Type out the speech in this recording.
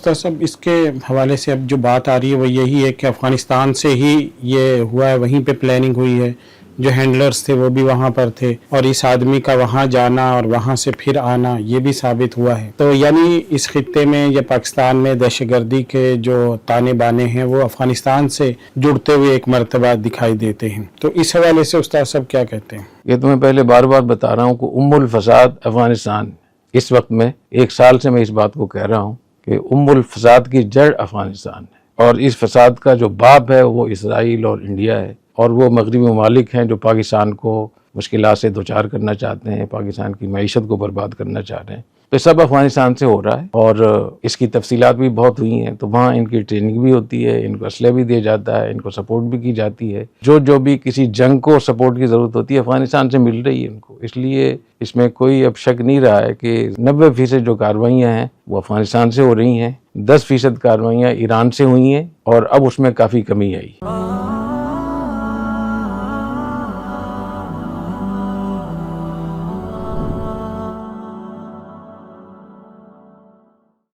استاد صاحب اس کے حوالے سے اب جو بات آ رہی ہے وہ یہی ہے کہ افغانستان سے ہی یہ ہوا ہے، وہیں پہ پلاننگ ہوئی ہے، جو ہینڈلرز تھے وہ بھی وہاں پر تھے، اور اس آدمی کا وہاں جانا اور وہاں سے پھر آنا یہ بھی ثابت ہوا ہے. تو یعنی اس خطے میں یا پاکستان میں دہشت گردی کے جو تانے بانے ہیں وہ افغانستان سے جڑتے ہوئے ایک مرتبہ دکھائی دیتے ہیں. تو اس حوالے سے استاد صاحب کیا کہتے ہیں؟ یہ تو میں پہلے بار بار بتا رہا ہوں کہ الفساد افغانستان. اس وقت میں 1 سال سے میں اس بات کو کہہ رہا ہوں کہ الفساد کی جڑ افغانستان ہے، اور اس فساد کا جو باپ ہے وہ اسرائیل اور انڈیا ہے، اور وہ مغربی ممالک ہیں جو پاکستان کو مشکلات سے دوچار کرنا چاہتے ہیں، پاکستان کی معیشت کو برباد کرنا چاہ رہے ہیں. تو سب افغانستان سے ہو رہا ہے، اور اس کی تفصیلات بھی بہت ہوئی ہیں. تو وہاں ان کی ٹریننگ بھی ہوتی ہے، ان کو اسلحہ بھی دیا جاتا ہے، ان کو سپورٹ بھی کی جاتی ہے. جو بھی کسی جنگ کو سپورٹ کی ضرورت ہوتی ہے افغانستان سے مل رہی ہے ان کو. اس لیے اس میں کوئی اب شک نہیں رہا ہے کہ 90% جو کارروائیاں ہیں وہ افغانستان سے ہو رہی ہیں، 10% کارروائیاں ایران سے ہوئی ہیں، اور اب اس میں کافی کمی آئی.